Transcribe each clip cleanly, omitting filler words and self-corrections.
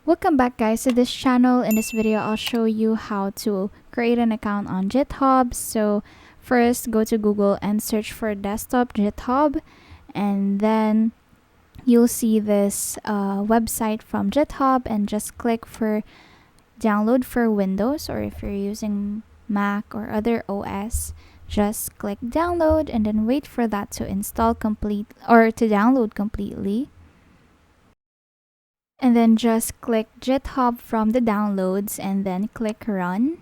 Welcome back guys to this channel. In this video I'll show you how to create an account on GitHub. So first go to Google and search for desktop GitHub, and then you'll see this website from GitHub, and just click for download for Windows, or if you're using Mac or other OS, just click download and then wait for that to install complete or to download completely. And then just click GitHub from the downloads and then click run.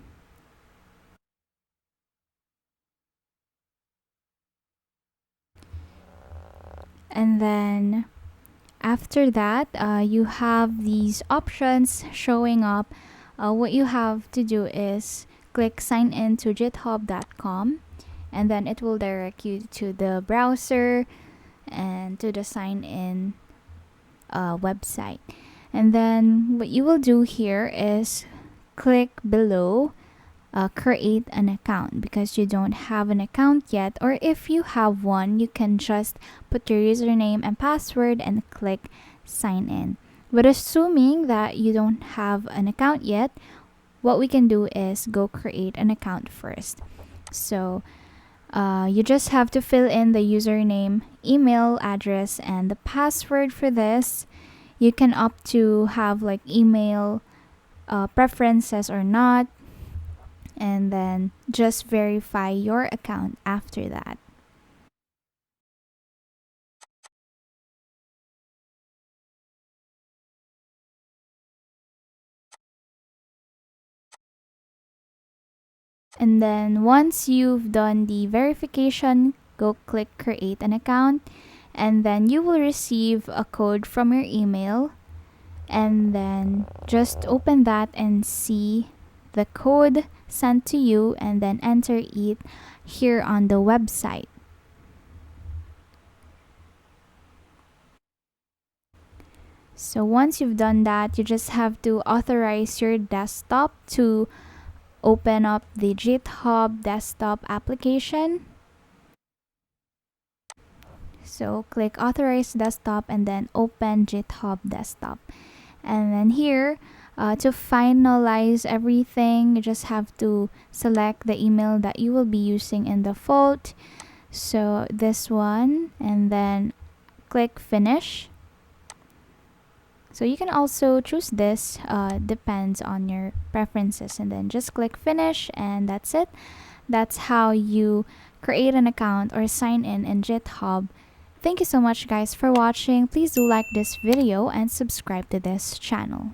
And then after that, you have these options showing up. What you have to do is click sign in to github.com, and then it will direct you to the browser and to the sign in website. And then what you will do here is click below create an account, because you don't have an account yet, or if you have one, you can just put your username and password and click sign in. But assuming that you don't have an account yet, what we can do is go create an account first. So you just have to fill in the username, email address, and the password for this. You can opt to have like email preferences or not, and then just verify your account after that. And then once you've done the verification, go click create an account, and then you will receive a code from your email, and then just open that and see the code sent to you, and then enter it here on the website. So once you've done that, you just have to authorize your desktop to open up the GitHub desktop application. So click authorize desktop and then open GitHub desktop. And then here, to finalize everything, you just have to select the email that you will be using in the default. So this one, and then click finish. So you can also choose this, depends on your preferences, and then just click finish, and that's it. That's how you create an account or sign in GitHub. Thank you so much guys for watching. Please do like this video and subscribe to this channel.